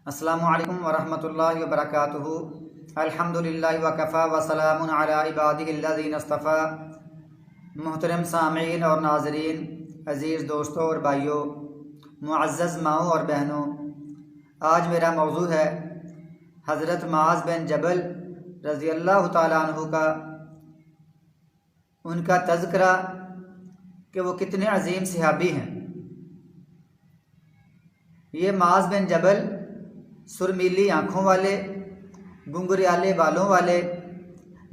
अस्सलामु अलैकुम वरहमतुल्लाहि वबरकातुहू। अल्हम्दुलिल्लाहि वकफ़ा व सलामुन अला इबादिहिल्लज़ीना इस्तफ़ा। मुहतरम सामीन और नाज़रीन, अज़ीज़ दोस्तों और भाइयों, मुअज़्ज़ज़ माओं और बहनों, आज मेरा मौजू है हज़रत मुआज़ बिन जबल रज़ियल्लाहु ताला अन्हु का, उनका तज़किरा कि वो कितने अज़ीम सहाबी हैं। ये मुआज़ बिन जबल सुरमीली आँखों वाले, घुंघराले बालों वाले,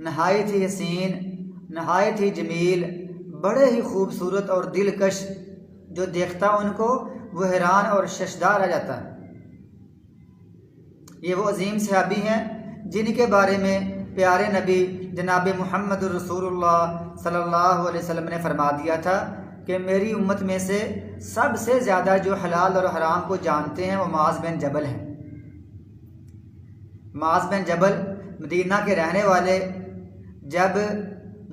नहायत ही हसीन, नहायत ही जमील, बड़े ही खूबसूरत और दिलकश, जो देखता उनको वो हैरान और शर्मसार रह जाता है। ये वो अजीम सहाबी हैं जिनके बारे में प्यारे नबी जनाब मुहम्मद रसूलुल्लाह सल्लल्लाहु अलैहि वसल्लम ने फरमा दिया था कि मेरी उम्मत में से सबसे ज़्यादा जो हलाल और हराम को जानते हैं वो मुआज़ बिन जबल हैं। मुआज़ बिन जबल मदीना के रहने वाले, जब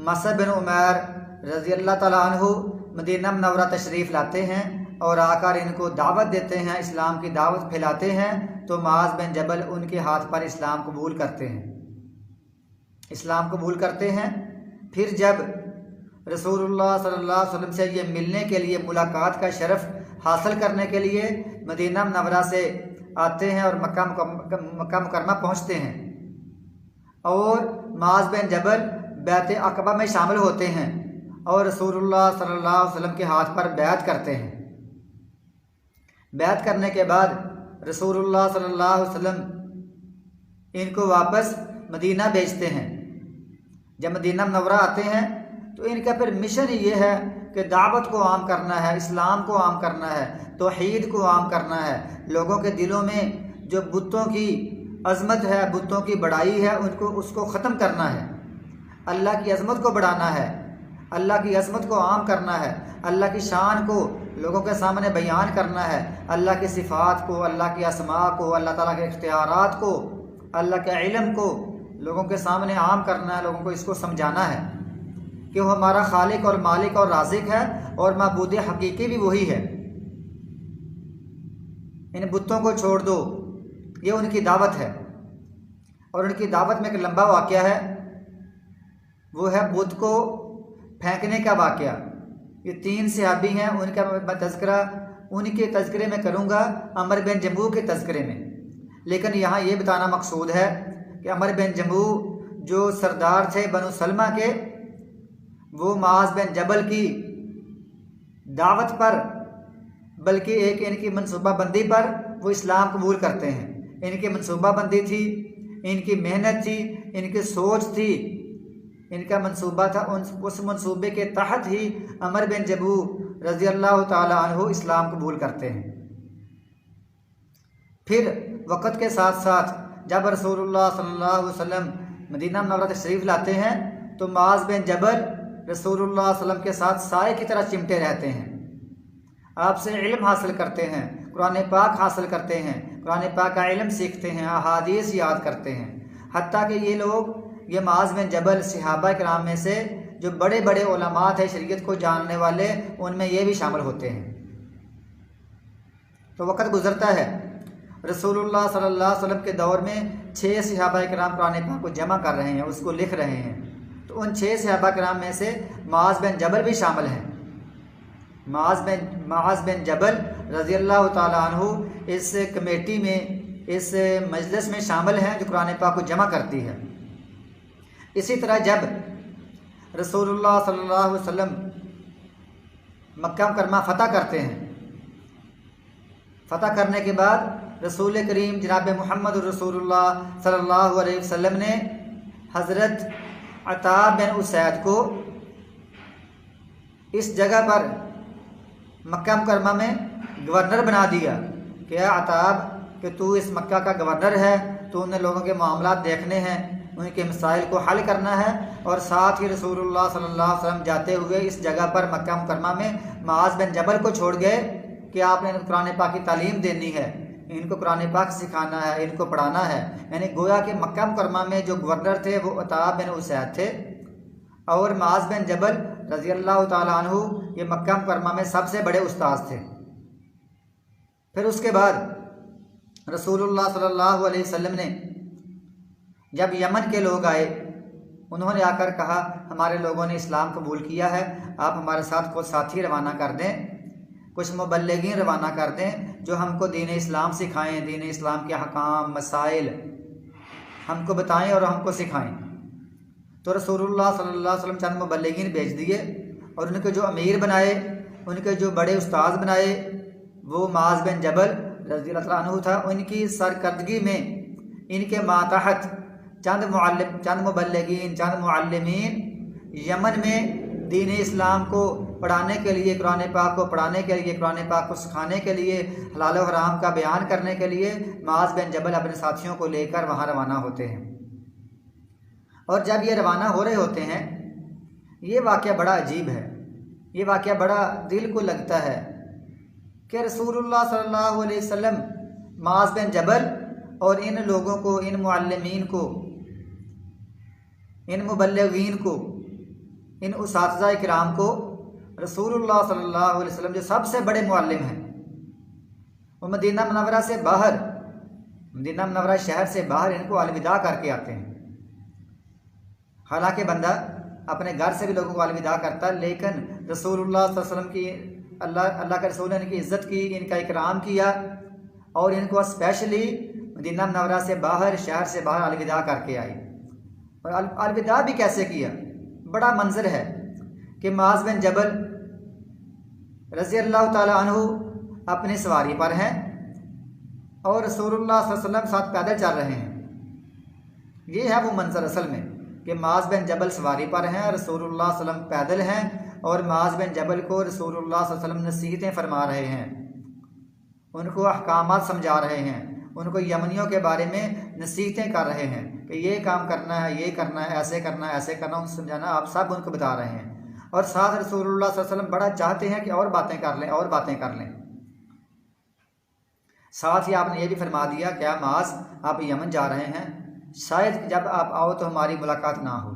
मसअब बिन उमैर रज़ियल्लाहु ताला अन्हु मदीना मुनव्वरा तशरीफ़ लाते हैं और आकर इनको दावत देते हैं, इस्लाम की दावत फैलाते हैं, तो मुआज़ बिन जबल उनके हाथ पर इस्लाम कबूल करते हैं, इस्लाम कबूल करते हैं। फिर जब रसूलुल्लाह सल्लल्लाहु अलैहि वसल्लम से ये मिलने के लिए, मुलाकात का शरफ़ हासिल करने के लिए मदीना मुनव्वरा से आते हैं और मक्का मुकर्रमा पहुँचते हैं और मुआज़ बिन जबल बैत अक़बा में शामिल होते हैं और रसूलुल्लाह सल्लल्लाहु अलैहि वसल्लम के हाथ पर बैत करते हैं। बैत करने के बाद रसूलुल्लाह सल्लल्लाहु अलैहि वसल्लम इनको वापस मदीना भेजते हैं। जब मदीना मुनव्वरा आते हैं तो इनका फिर मिशन ये है कि दावत को आम करना है, इस्लाम को आम करना है, तौहीद को आम करना है। लोगों के दिलों में जो बुतों की अज़मत है, बुतों की बड़ाई है, उसको ख़त्म करना है। अल्लाह की अज़मत को बढ़ाना है, अल्लाह की अज़मत को आम करना है, अल्लाह की शान को लोगों के सामने बयान करना है, अल्लाह की सिफ़ात को, अल्लाह की अस्मा को, अल्लाह ताला के इख्तियारात को, अल्लाह के इल्म को लोगों के सामने आम करना है। लोगों को इसको समझाना है कि वो हमारा खालिक और मालिक और राज़िक है और माबूद हकीकी भी वही है। इन बुतों को छोड़ दो, ये उनकी दावत है। और उनकी दावत में एक लंबा वाक़या है, वो है बुत को फेंकने का वाक़या। ये 3 सहाबी हैं, उनका मैं तज़किरा उनके तज़किरे में करूँगा, अमर बिन जमूह के तज़किरे में। लेकिन यहाँ ये बताना मकसूद है कि अमर बिन जमूह जो सरदार थे बनु सलमा के, वो मुआज़ बिन जबल की दावत पर, बल्कि एक इनकी मनसूबाबंदी पर वो इस्लाम कबूल करते हैं। इनकी मनसूबाबंदी थी, इनकी मेहनत थी, इनकी सोच थी, इनका मनसूबा था। उस मनसूबे के तहत ही अमर बिन जबूह रज़ियल्लाहु ताला अन्हु इस्लाम कबूल करते हैं। फिर वक़्त के साथ साथ जब रसूलुल्लाह सल्लल्लाहु अलैहि वसल्लम मदीना मुनव्वरा तशरीफ़ लाते हैं तो मुआज़ बिन जबल रसूलुल्लाह सल्लल्लाहु अलैहि वसल्लम के साथ साए की तरह चिमटे रहते हैं। आपसे इल्म हासिल करते हैं, कुरान पाक हासिल करते हैं, कुरान पाक का इल्म सीखते हैं, अहादीस याद करते हैं। हत्ता कि ये लोग, ये मुआज़ बिन जबल सहाबा किराम में से जो बड़े बड़े उलमा थे, शरीयत को जानने वाले, उनमें ये भी शामिल होते हैं। तो वक़्त गुज़रता है, रसूलुल्लाह सल्लल्लाहु अलैहि वसल्लम के दौर में 6 सहाबा किराम कुरान पाक को जमा कर रहे हैं, उसको लिख रहे हैं। तो उन 6 सहाबा किराम में से मुआज़ बिन जबल भी शामिल हैं। मुआज़ बिन जबल रज़ियल्लाहु ताला अन्हु इस कमेटी में, इस मजलिस में शामिल हैं जो कुरान पाक को जमा करती है। इसी तरह जब रसूलुल्लाह सल्लल्लाहु अलैहि वसल्लम मक्का मुकर्रमा फ़तह करते हैं, फ़तह करने के बाद रसूल करीम जनाब मुहम्मद रसूलुल्लाह सल्लल्लाहु अलैहि वसल्लम ने हज़रत अता बिन उसैद को इस जगह पर मक्का मुकर्रमा में गवर्नर बना दिया। क्या अताब कि तू इस मक्का का गवर्नर है, तो उन लोगों के मामलात देखने हैं, उनके मसाइल को हल करना है। और साथ ही रसूलुल्लाह सल्लल्लाहु अलैहि वसल्लम जाते हुए इस जगह पर मक्का मुकर्रमा में मुआज़ बिन जबल को छोड़ गए कि आपने कुरान पाक की तालीम देनी है, इनको कुरान पाक सिखाना है, इनको पढ़ाना है। यानी गोया कि मक्का मुकर्रमा में जो गवर्नर थे वो अता बिन उसैद थे और मुआज़ बिन जबल रज़ियल्लाहु ताला अन्हु ये मक्का मुकर्रमा में सबसे बड़े उस्ताद थे। फिर उसके बाद रसूलुल्लाह सल्लल्लाहु अलैहि वसल्लम ने जब यमन के लोग आए, उन्होंने आकर कहा हमारे लोगों ने इस्लाम कबूल किया है, आप हमारे साथ कुछ साथी रवाना कर दें, कुछ मुबल्लिगीन रवाना कर दें जो हमको दीन इस्लाम सिखाएं, दीन इस्लाम के अहकाम मसाइल हमको बताएं और हमको सिखाएं। तो रसूलुल्लाह सल्लल्लाहु अलैहि वसल्लम चंद मुबल्लिगीन भेज दिए और उनके जो अमीर बनाए, उनके जो बड़े उस्ताद बनाए, वो माज बिन जबल रज़ियल्लाहु तआला अन्हु था। उनकी सरकर्दगी में इनके मातहत चंद मुबल्लिगीन, चंद मुअल्लिमीन यमन में दीन इस्लाम को पढ़ाने के लिए, कुरान पाक को पढ़ाने के लिए, कुरान पाक को सिखाने के लिए, हलाल और हराम का बयान करने के लिए माज बिन जबल अपने साथियों को लेकर वहाँ रवाना होते हैं। और जब ये रवाना हो रहे होते हैं, ये वाक़या बड़ा अजीब है, ये वाक़या बड़ा दिल को लगता है कि रसूलुल्लाह सल्लल्लाहु अलैहि वसल्लम माज बिन जबल और इन लोगों को, इन मुअल्लिमीन को, इन मुबल्लिगीन को, इन उसातिज़ा इकराम को रसूलुल्लाह सल्लल्लाहु अलैहि वसल्लम जो सबसे बड़े मुअल्लिम हैं, वो मदीना मुनव्वरा से बाहर, मदीना मुनव्वरा शहर से बाहर इनको अलविदा करके आते हैं। हालांकि बंदा अपने घर से भी लोगों को अलविदा करता, लेकिन रसूलुल्लाह सल्लल्लाहु अलैहि वसल्लम की अल्लाह के रसूल ने इनकी इज़्ज़त की, इनका इकराम किया और इनको स्पेशली मदीना मुनव्वरा से बाहर, शहर से बाहर अलविदा करके आई। और अलविदा भी कैसे किया, बड़ा मंजर है कि माज बिन जबल रज़ियल्लाहु ताला अन्हु अपनी सवारी पर हैं और रसूलुल्लाह सल्लल्लाहु अलैहि वसल्लम साथ पैदल चल रहे हैं। ये है वो मंजर असल में कि माज बिन जबल सवारी पर हैं, रसूलुल्लाह सल्लल्लाहु अलैहि वसल्लम पैदल हैं और माज बिन जबल को रसूलुल्लाह सल्लल्लाहु अलैहि वसल्लम नसीहतें फरमा रहे हैं, उनको अहकामात समझा रहे हैं, उनको यमनियों के बारे में नसीहतें कर रहे हैं कि ये काम करना है, ये करना है, ऐसे करना है, ऐसे करना, उनको समझाना, आप सब उनको बता रहे हैं। और साथ रसूलुल्लाह सल्लल्लाहु अलैहि वसल्लम बड़ा चाहते हैं कि और बातें कर लें, और बातें कर लें। साथ ही आपने ये भी फरमा दिया क्या माज आप यमन जा रहे हैं, शायद जब आप आओ तो हमारी मुलाकात ना हो,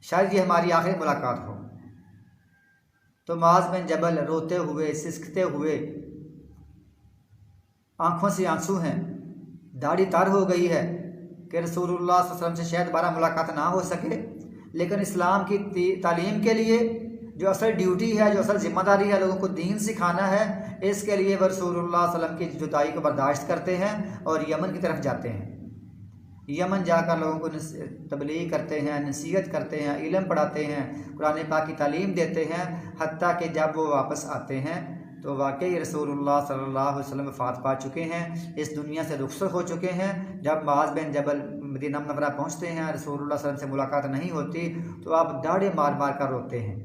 शायद ये हमारी आखिरी मुलाकात हो। तो माज बिन जबल रोते हुए, सिसकते हुए, आंखों से आंसू हैं, दाढ़ी तार हो गई है कि रसूलुल्लाह सल्लल्लाहु अलैहि वसल्लम से शायद दोबारा मुलाकात ना हो सके, लेकिन इस्लाम की तालीम के लिए जो असल ड्यूटी है, जो असल जिम्मेदारी है, लोगों को दीन सिखाना है, इसके लिए वह रसूलुल्लाह सल्लल्लाहु अलैहि वसल्लम की जुदाई को बर्दाश्त करते हैं और यमन की तरफ जाते हैं। यमन जाकर लोगों को तबलीग करते हैं, नसीहत करते हैं, इल्म पढ़ाते हैं, कुरान पाक की तालीम देते हैं, हत्ता कि जब वो वापस आते हैं तो वाकई रसूलुल्लाह सल्लल्लाहु अलैहि वसल्लम वफ़ात पा चुके हैं, इस दुनिया से रुखसत हो चुके हैं। जब माज बिन जबल मदीना मुनव्वरा पहुँचते हैं, रसूलुल्लाह सल्लल्लाहु अलैहि वसल्लम से मुलाकात नहीं होती, तो आप दाढ़े मार मार कर रोते हैं।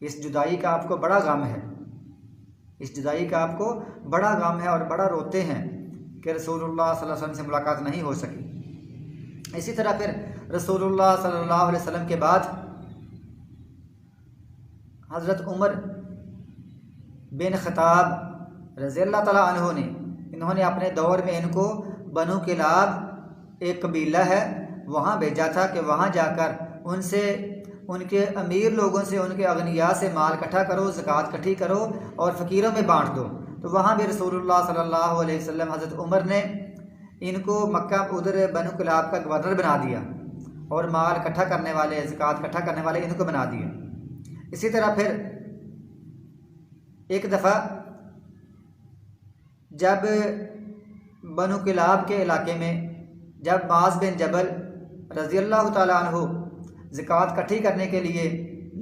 इस जुदाई का आपको बड़ा गम है, इस जुदाई का आपको बड़ा गम है और बड़ा रोते हैं कि रसूलुल्लाह सल्लल्लाहु अलैहि वसल्लम से मुलाकात नहीं हो सकी। इसी तरह फिर रसूलुल्लाह सल्लल्लाहु अलैहि वसल्लम के बाद हज़रत उमर बिन ख़त्ताब रज़ियल्लाहु तआला अन्हु ने, इन्होंने अपने दौर में इनको बनु किलाब एक कबीला है वहाँ भेजा था कि वहाँ जाकर उनसे, उनके अमीर लोगों से, उनके अगनिया से माल इकट्ठा करो, ज़कात इकट्ठी करो और फ़कीरों में बांट दो। तो वहाँ भी रसूलुल्लाह सल्लल्लाहु अलैहि वसल्लम हज़रत उमर ने इनको मक्का उधर बनु किलाब का गवर्नर बना दिया और माल इकट्ठा करने वाले, ज़कात इकट्ठा करने वाले इनको बना दिया। इसी तरह फिर एक दफ़ा जब बनु किलाब के इलाके में जब माज बिन जबल रज़ियल्लाहु ताला अन्हु ज़कात इकट्ठी करने के लिए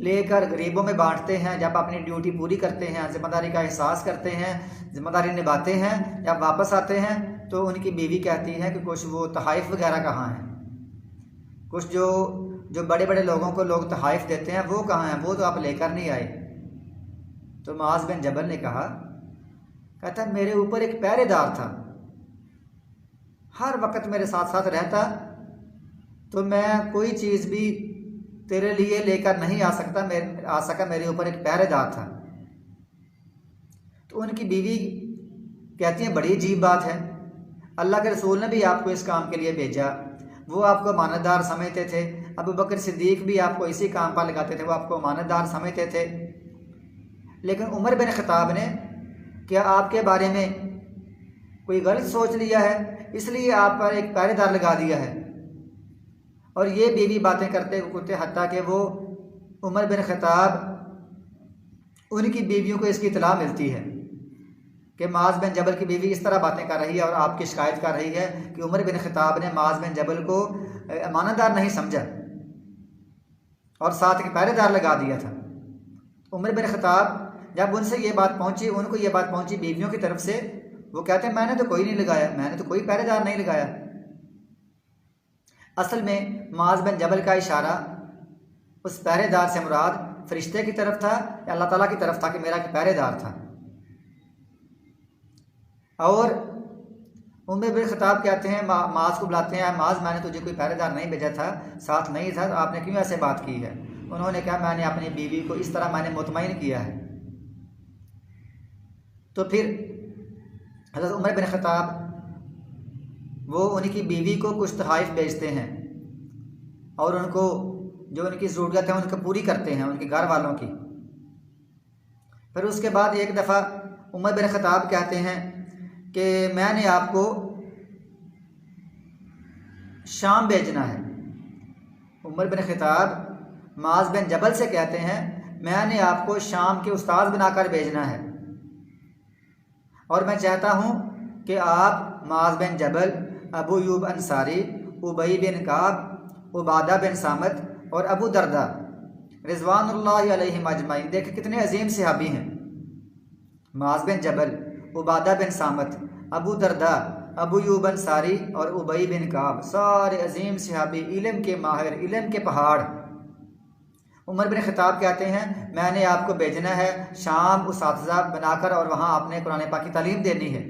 लेकर गरीबों में बांटते हैं, जब अपनी ड्यूटी पूरी करते हैं, ज़िम्मेदारी का एहसास करते हैं, ज़िम्मेदारी निभाते हैं, जब वापस आते हैं तो उनकी बीवी कहती है कि कुछ वो तहाइफ वगैरह कहाँ हैं, कुछ जो बड़े बड़े लोगों को लोग तहाइफ देते हैं वो कहाँ हैं, वो तो आप लेकर नहीं आए। तो माज बिन जबल ने कहा, कहता मेरे ऊपर एक पहरेदार था, हर वक्त मेरे साथ साथ रहता, तो मैं कोई चीज़ भी तेरे लिए लेकर नहीं आ सका, मेरे ऊपर एक पहरेदार था। तो उनकी बीवी कहती है बड़ी अजीब बात है, अल्लाह के रसूल ने भी आपको इस काम के लिए भेजा, वो आपको अमानतदार समझते थे, अबू बकर सिद्दीक भी आपको इसी काम पर लगाते थे, वो आपको अमानतदार समझते थे। लेकिन उमर बिन ख़त्ताब ने क्या आपके बारे में कोई गलत सोच लिया है, इसलिए आप पर एक पहरेदार लगा दिया है। और ये बीवी बातें करते करते हत्ता कि वो उमर बिन खत्ताब, उनकी बीवियों को इसकी इतला मिलती है कि माज बिन जबल की बीवी इस तरह बातें कर रही है और आपकी शिकायत कर रही है कि उमर बिन खत्ताब ने माज बिन जबल को अमानतदार नहीं समझा और साथ के पहरेदार लगा दिया था। उमर बिन खत्ताब जब उनसे ये बात पहुंची, उनको ये बात पहुंची बीवियों की तरफ से, वो कहते हैं मैंने तो कोई नहीं लगाया, मैंने तो कोई पहरेदार नहीं लगाया। असल में माज बिन जबल का इशारा उस पहरेदार से मुराद फरिश्ते की तरफ था या अल्लाह ताला की तरफ था कि मेरा पहरेदार था। और उमर बिन खत्ताब कहते हैं, माज को बुलाते हैं, माज मैंने तुझे कोई पहरेदार नहीं भेजा था, साथ नहीं था, तो आपने क्यों ऐसे बात की है? उन्होंने कहा मैंने अपनी बीवी को इस तरह मैंने मुतमईन किया है। तो फिर हज़रत उमर बिन खत्ताब वो उनकी बीवी को कुछ तोहफ़े भेजते हैं और उनको जो उनकी ज़रूरत है उनको पूरी करते हैं, उनके घर वालों की। फिर उसके बाद एक दफ़ा उमर बिन खत्ताब कहते हैं कि मैंने आपको शाम भेजना है। उमर बिन खत्ताब माज बिन जबल से कहते हैं मैंने आपको शाम के उस्ताद बनाकर भेजना है और मैं चाहता हूँ कि आप माज बिन जबल, अबू यूब अंसारी, उबई बिन काब, उबादा बिन सामत और अबू दरदा रिज़वानुल्लाहि अलैहिम अजमईन, देख कितने अजीम सहाबी हैं। माज बिन जबल, उबादा बिन सामत, अबू दरदा, अबू यूब अंसारी और उबई बिन काब, सारे अजीम सहाबी, इल्म के माहिर, इल्म के पहाड़। उमर बिन खत्ताब कहते हैं मैंने आपको भेजना है शाम उस्ताद बनाकर और वहाँ आपने कुरान पाक की तालीम देनी है।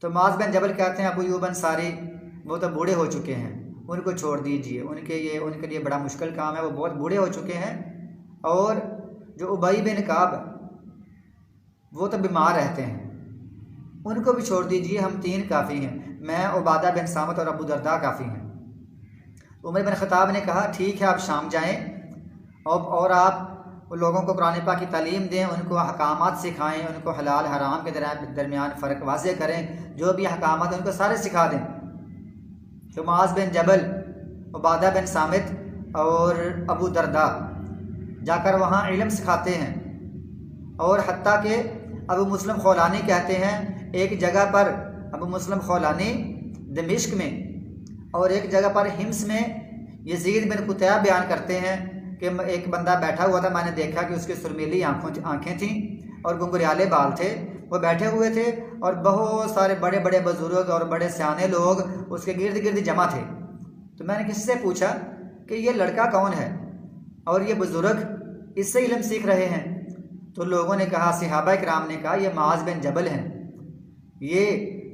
तो माज बिन जबल कहते हैं अबू यूब अंसारी वो तो बूढ़े हो चुके हैं, उनको छोड़ दीजिए, उनके लिए बड़ा मुश्किल काम है, वो बहुत बूढ़े हो चुके हैं। और जो उबई बिन काब वो तो बीमार रहते हैं, उनको भी छोड़ दीजिए, हम 3 काफ़ी हैं, मैं, उबादा बिन सामत और अबू दरदा काफ़ी हैं। उमर बिन खत्ताब ने कहा ठीक है आप शाम जाएं और आप लोगों को कुरान पाक की तालीम दें, उनको अहकामात सिखाएं, उनको हलाल हराम के दरमियान फ़र्क वाज़े करें, जो भी अहकामात उनको सारे सिखा दें। तो माज बिन जबल, उबादा बिन सामित और अबू दरदा जाकर वहाँ इल्म सिखाते हैं। और हत्ता के अबू मुस्लिम खौलानी कहते हैं एक जगह पर अबू मुस्लिम खौलानी दमिश्क में और एक जगह पर हिम्स में यजीद बिन कुतैब बयान करते हैं कि एक बंदा बैठा हुआ था, मैंने देखा कि उसकी सुरमीली आँखें थीं और घुंघराले बाल थे, वो बैठे हुए थे और बहुत सारे बड़े बड़े बुजुर्ग और बड़े सियाने लोग उसके गिर्द गिर्द जमा थे। तो मैंने किसी से पूछा कि ये लड़का कौन है और ये बुजुर्ग इससे इल्म सीख रहे हैं? तो लोगों ने कहा, सहाबा इकराम ने कहा ये माज बिन जबल हैं, ये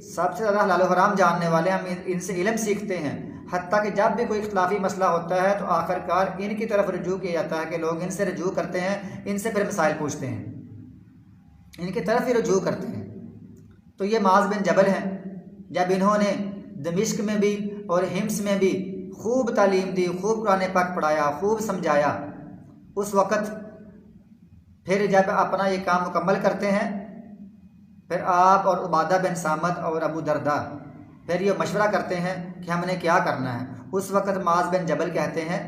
सबसे ज़्यादा हलाल हराम जानने वाले, हम इनसे इल्म सीखते हैं। हत्ता कि जब भी कोई इख्तलाफी मसला होता है तो आखिरकार इनकी तरफ रजू किया जाता है कि लोग इनसे रजू करते हैं, इनसे फिर मसाइल पूछते हैं, इनकी तरफ ही रजू करते हैं। तो ये माज बिन जबल हैं। जब इन्होंने दमिश्क में भी और हिम्स में भी खूब तालीम दी, खूब कुरान पाक पढ़ाया, खूब समझाया, उस वक़्त फिर जब अपना ये काम मुकम्मल करते हैं फिर आप और उबादा बिन सामत और अबू दरदा फिर ये मशवरा करते हैं कि हमने क्या करना है। उस वक़्त माज बिन जबल कहते हैं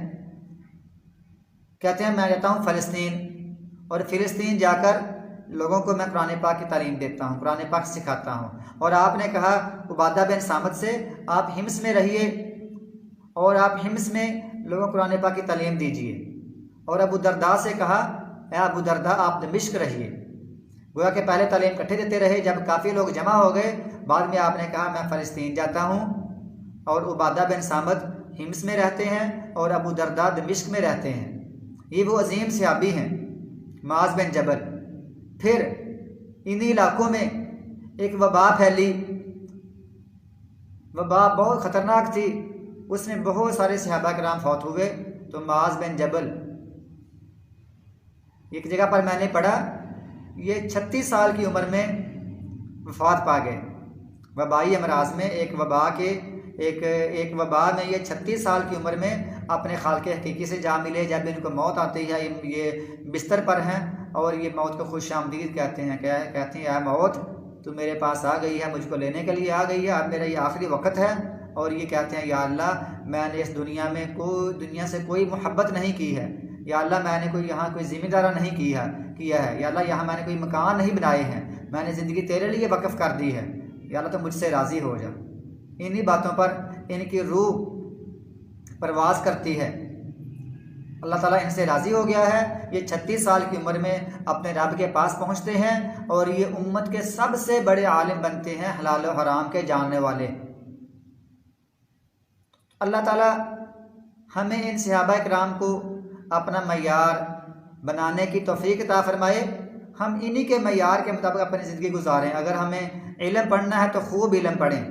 मैं जाता हूँ फ़लस्तीन और फ़िलिस्तीन जाकर लोगों को मैं कुरान पाक की तालीम देता हूँ, कुरान पाक सिखाता हूँ। और आपने कहा उबादा बिन सामत से आप हिम्स में रहिए और आप हिम्स में लोगों को कुरान पाक की तालीम दीजिए। और अबू दरदा से कहा अबू दरदा आप दमिश्क रहिए। गोया कि पहले तालीम इकट्ठे देते रहे, जब काफ़ी लोग जमा हो गए बाद में आपने कहा मैं फ़लस्तीन जाता हूँ और उबादा बिन सामत हिम्स में रहते हैं और अबू दरदा दमिश्क में रहते हैं। ये वो अजीम सहाबी हैं माज बिन जबल। फिर इन्हीं इलाकों में एक वबा फैली, वबा बहुत ख़तरनाक थी, उसमें बहुत सारे सहाबा किराम फौत हुए। तो माज बिन जबल एक जगह पर मैंने पढ़ा ये 36 साल की उम्र में वफात पा गए। वबाई अमराज में एक वबा में ये 36 साल की उम्र में अपने खालिक हकीकी से जा मिले। जब इनको मौत आती है ये बिस्तर पर हैं और ये मौत को खुश आमदीद कहते हैं, कहती है मौत तू मेरे पास आ गई है, मुझको लेने के लिए आ गई है, अब मेरा ये आखिरी वक्त है। और ये कहते हैं या अल्लाह मैंने इस दुनिया से कोई मोहब्बत नहीं की है, या अल्लाह मैंने कोई यहाँ कोई ज़िम्मेदारा नहीं किया है, या अल्लाह यहाँ मैंने कोई मकान नहीं बनाए हैं, मैंने ज़िंदगी तेरे लिए वक्फ़ कर दी है, या अल्लाह तो मुझसे राज़ी हो जा। इन्हीं बातों पर इनकी रूह परवाज़ करती है। अल्लाह ताला इनसे राज़ी हो गया है। ये 36 साल की उम्र में अपने रब के पास पहुँचते हैं और ये उम्मत के सबसे बड़े आलिम बनते हैं, हलाल और हराम के जानने वाले। अल्लाह ताला हमें इन सहाबा किराम को अपना मयार बनाने की तौफीक अता फरमाए। हम इन्हीं के मयार के मुताबिक अपनी ज़िंदगी गुजारें। अगर हमें इल्म पढ़ना है तो खूब इल्म पढ़ें,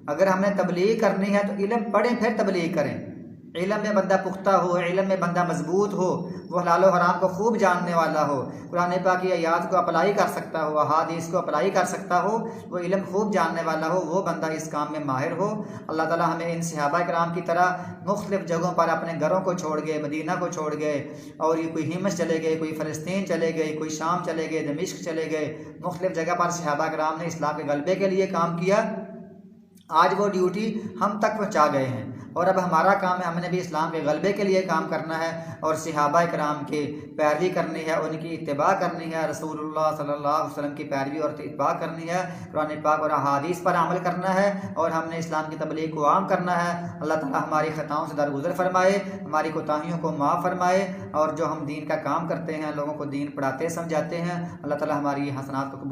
अगर हमने तबलीग करनी है तो इल्म पढ़ें फिर तबलीग करें। इल्म में बंदा पुख्ता हो, इल्म में बंदा मजबूत हो, वो हलाल और हराम को खूब जानने वाला हो, कुरान पाक की आयात को अप्लाई कर सकता हो, अहादीस को अप्लाई कर सकता हो, वो इल्म खूब जानने वाला हो, वो बंदा इस काम में माहिर हो। अल्लाह ताला हमें इन सहाबा किराम की तरह मुख्तलिफ़ जगहों पर अपने घरों को छोड़ गए, मदीना को छोड़ गए, और ये कोई हिमस चले गए, कोई फ़लस्तीन चले गए, कोई शाम चले गए, दमिश्क चले गए, मुख्तलिफ़ जगह पर सहाबा किराम ने इस्लाम के गलबे के लिए काम किया। आज वो ड्यूटी हम तक पहुँचा गए हैं और अब हमारा काम है, हमने भी इस्लाम के गलबे के लिए काम करना है और सहाबा किराम की पैरवी करनी है, उनकी इत्तिबा करनी है, रसूलुल्लाह सल्लल्लाहु अलैहि वसल्लम की पैरवी और इत्तिबा करनी है, कुरान पाक और अहादीस पर अमल करना है और हमने इस्लाम की तबलीग को आम करना है। अल्लाह ताला हमारी ख़ताओं से दरगुजर फरमाए, हमारी कोताहियों को माफ़ फरमाए, और जो हम दीन का काम करते हैं, लोगों को दीन पढ़ाते समझाते हैं, अल्लाह ताला हमारी हसनात को